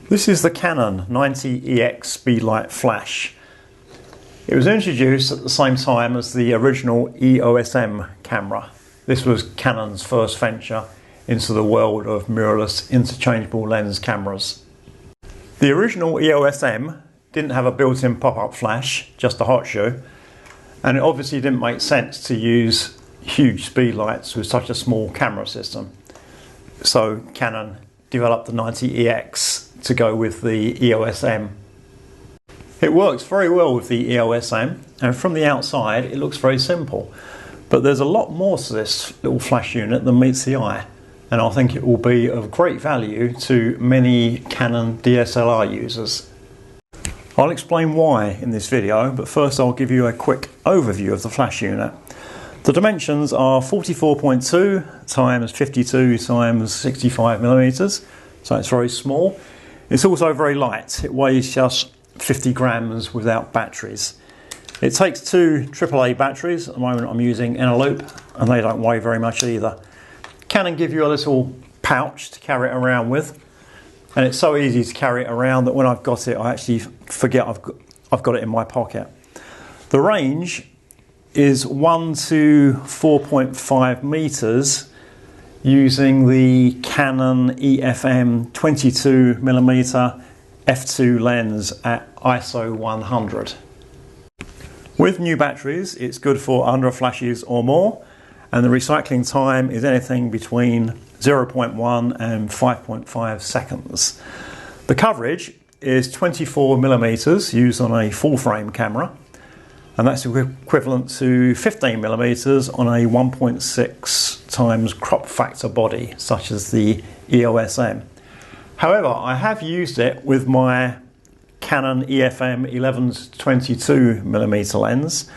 This is the Canon 90EX Speedlite flash. It was introduced at the same time as the original EOS-M camera. This was Canon's first venture into the world of mirrorless interchangeable lens cameras. The original EOS-M didn't have a built-in pop-up flash, just a hot shoe, and it obviously didn't make sense to use huge speedlights with such a small camera system. So Canon developed the 90EX to go with the EOS-M. It works very well with the EOS-M, and from the outside it looks very simple. But there's a lot more to this little flash unit than meets the eye, and I think it will be of great value to many Canon DSLR users. I'll explain why in this video, but first I'll give you a quick overview of the flash unit. The dimensions are 44.2 times 52 times 65mm, so it's very small. It's also very light. It weighs just 50 grams without batteries. It takes two AAA batteries. At the moment I'm using Eneloop, and they don't weigh very much either. Canon give you a little pouch to carry it around with, and it's so easy to carry it around that when I've got it I actually forget I've got it in my pocket. The range is 1 to 4.5 meters using the Canon EFM 22mm f2 lens at ISO 100. With new batteries it's good for 100 flashes or more, and the recycling time is anything between 0.1 and 5.5 seconds. The coverage is 24mm used on a full frame camera, and that's equivalent to 15mm on a 1.6 times crop factor body, such as the EOS-M. However, I have used it with my Canon EFM 11-22mm lens,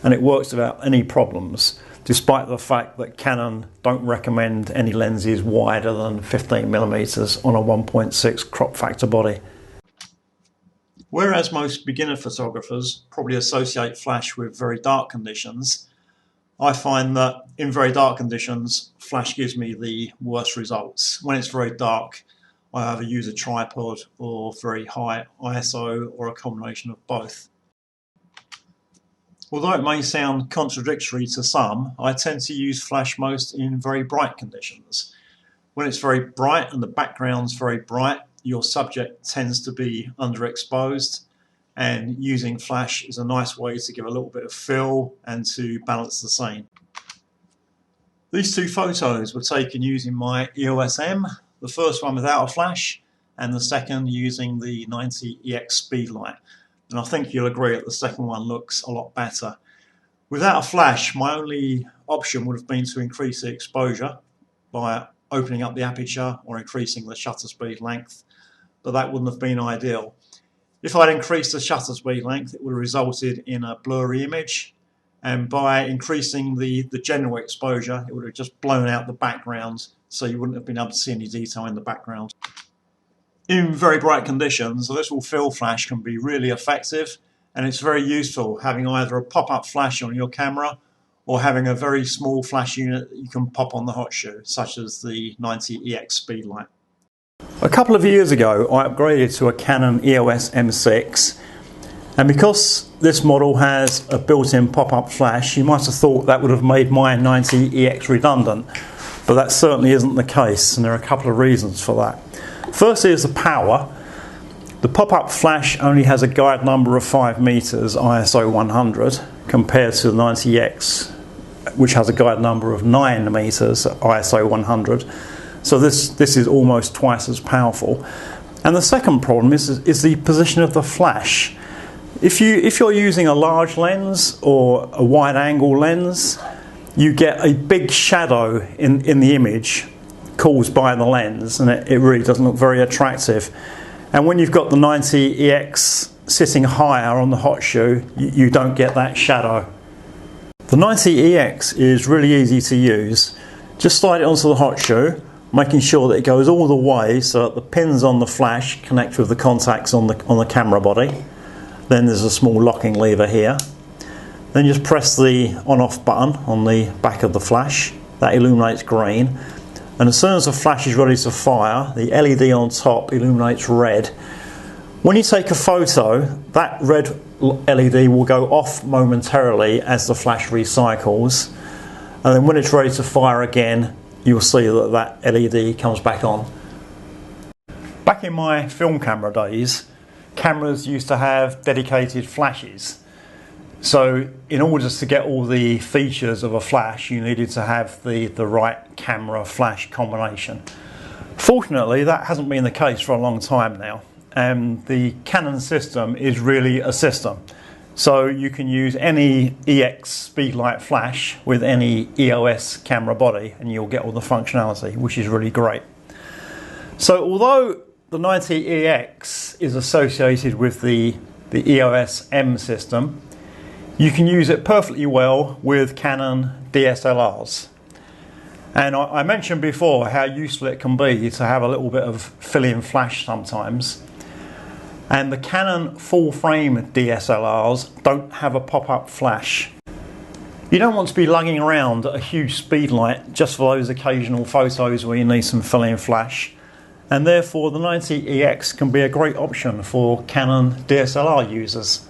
and it works without any problems, despite the fact that Canon don't recommend any lenses wider than 15mm on a 1.6 crop factor body. Whereas most beginner photographers probably associate flash with very dark conditions, I find that in very dark conditions, flash gives me the worst results. When it's very dark, I either use a tripod or very high ISO or a combination of both. Although it may sound contradictory to some, I tend to use flash most in very bright conditions. When it's very bright and the background's very bright, your subject tends to be underexposed, and using flash is a nice way to give a little bit of fill and to balance the scene. These two photos were taken using my EOS-M, the first one without a flash and the second using the 90EX Speedlite, and I think you'll agree that the second one looks a lot better. Without a flash, my only option would have been to increase the exposure by opening up the aperture or increasing the shutter speed length, but that wouldn't have been ideal. If I'd increased the shutter speed length, it would have resulted in a blurry image, and by increasing the general exposure, it would have just blown out the background, so you wouldn't have been able to see any detail in the background. In very bright conditions, a little fill flash can be really effective, and it's very useful having either a pop-up flash on your camera or having a very small flash unit that you can pop on the hot shoe, such as the 90EX Speedlite. A couple of years ago I upgraded to a Canon EOS M6, and because this model has a built-in pop-up flash, you might have thought that would have made my 90EX redundant, but that certainly isn't the case, and there are a couple of reasons for that. Firstly is the power. The pop-up flash only has a guide number of 5 meters ISO 100 compared to the 90EX, which has a guide number of 9 meters ISO 100. So this is almost twice as powerful. And the second problem is the position of the flash. If you're using a large lens or a wide angle lens, you get a big shadow in the image caused by the lens, and it really doesn't look very attractive. And when you've got the 90EX sitting higher on the hot shoe, you don't get that shadow. The 90EX is really easy to use. Just slide it onto the hot shoe, making sure that it goes all the way so that the pins on the flash connect with the contacts on the camera body. Then there's a small locking lever here. Then just press the on-off button on the back of the flash. That illuminates green. and as soon as the flash is ready to fire, the LED on top illuminates red. When you take a photo, that red LED will go off momentarily as the flash recycles, and then when it's ready to fire again, you'll see that that LED comes back on. Back in my film camera days, cameras used to have dedicated flashes. So in order to get all the features of a flash, you needed to have the right camera flash combination. Fortunately, that hasn't been the case for a long time now. And the Canon system is really a system. So you can use any EX Speedlite flash with any EOS camera body and you'll get all the functionality, which is really great. So although the 90EX is associated with the EOS M system, you can use it perfectly well with Canon DSLRs. And I mentioned before how useful it can be to have a little bit of fill-in flash sometimes. And the Canon full-frame DSLRs don't have a pop-up flash. You don't want to be lugging around a huge speedlight just for those occasional photos where you need some fill-in flash. And therefore the 90EX can be a great option for Canon DSLR users.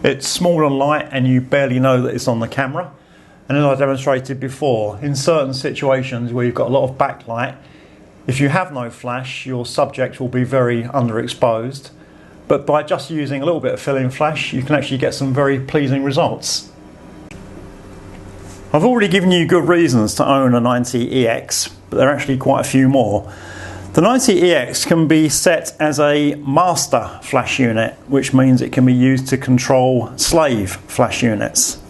It's small and light and you barely know that it's on the camera. And as I demonstrated before, in certain situations where you've got a lot of backlight, if you have no flash, your subject will be very underexposed. But by just using a little bit of fill-in flash, you can actually get some very pleasing results. I've already given you good reasons to own a 90EX, but there are actually quite a few more. The 90EX can be set as a master flash unit, which means it can be used to control slave flash units.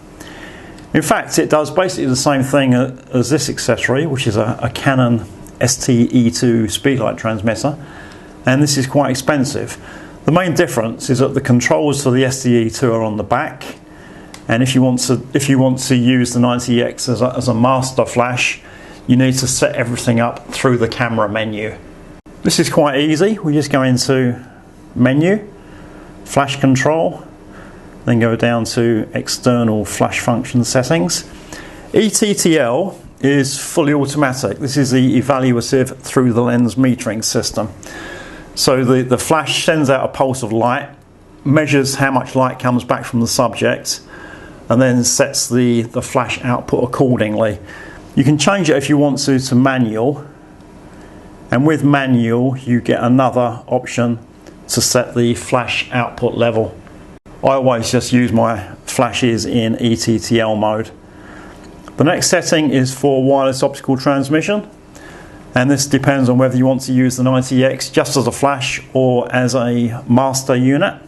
In fact, it does basically the same thing as this accessory, which is a Canon STE2 Speedlite transmitter, and this is quite expensive. The main difference is that the controls for the STE2 are on the back, and if you want to use the 90EX as a master flash, you need to set everything up through the camera menu. This is quite easy. We just go into menu, flash control, then go down to external flash function settings. ETTL is fully automatic. This is the evaluative through the lens metering system. So the flash sends out a pulse of light, measures how much light comes back from the subject, and then sets the flash output accordingly. You can change it if you want to manual, and with manual you get another option to set the flash output level. I always just use my flashes in ETTL mode. The next setting is for wireless optical transmission, and this depends on whether you want to use the 90EX just as a flash or as a master unit.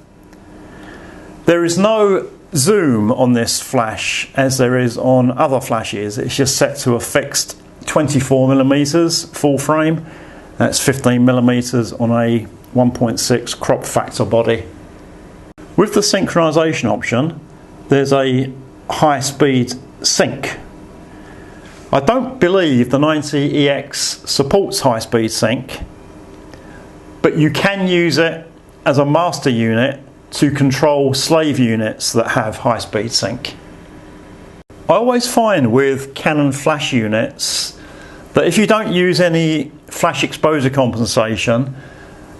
There is no zoom on this flash as there is on other flashes. It's just set to a fixed 24mm full frame. That's 15mm on a 1.6 crop factor body. With the synchronization option, there's a high speed sync. I don't believe the 90EX supports high speed sync, but you can use it as a master unit to control slave units that have high speed sync. I always find with Canon flash units that if you don't use any flash exposure compensation,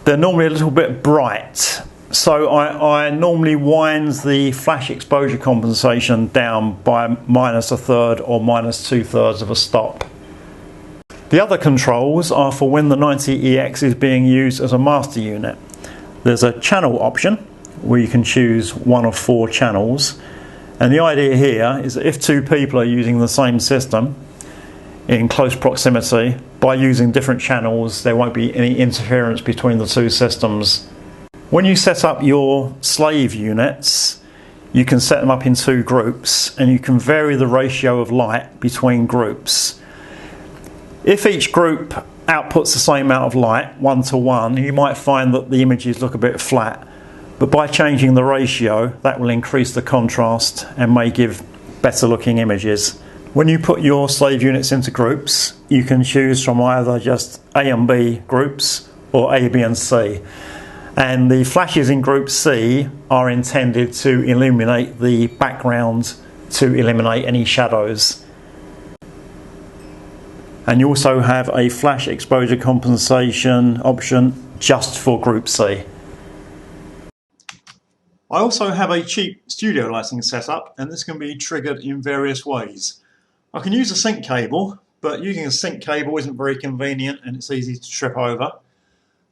they're normally a little bit bright. So I normally wind the flash exposure compensation down by -1/3 or -2/3 of a stop. The other controls are for when the 90EX is being used as a master unit. There's a channel option where you can choose one of 4 channels, and the idea here is that if 2 people are using the same system in close proximity, by using different channels there won't be any interference between the 2 systems. When you set up your slave units, you can set them up in 2 groups and you can vary the ratio of light between groups. If each group outputs the same amount of light, 1:1, you might find that the images look a bit flat, but by changing the ratio that will increase the contrast and may give better looking images. When you put your slave units into groups, you can choose from either just A and B groups or A, B and C. And the flashes in group C are intended to illuminate the background to eliminate any shadows. And you also have a flash exposure compensation option just for Group C. I also have a cheap studio lighting setup, and this can be triggered in various ways. I can use a sync cable, but using a sync cable isn't very convenient and it's easy to trip over.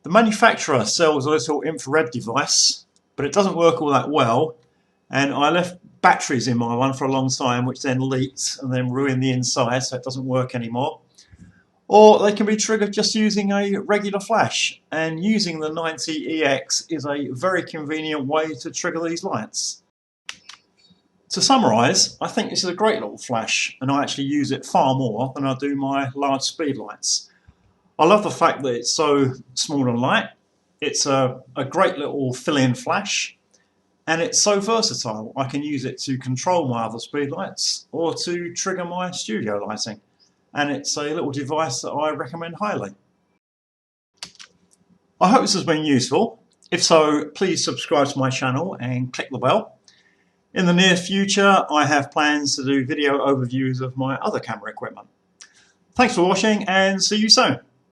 The manufacturer sells a little infrared device, but it doesn't work all that well, and I left batteries in my one for a long time, which then leaked and then ruined the inside, so it doesn't work anymore. Or they can be triggered just using a regular flash, and using the 90EX is a very convenient way to trigger these lights. To summarise, I think this is a great little flash, and I actually use it far more than I do my large speed lights. I love the fact that it's so small and light, it's a great little fill-in flash, and it's so versatile. I can use it to control my other speed lights or to trigger my studio lighting, and it's a little device that I recommend highly. I hope this has been useful. If so, please subscribe to my channel and click the bell. In the near future, I have plans to do video overviews of my other camera equipment. Thanks for watching and see you soon.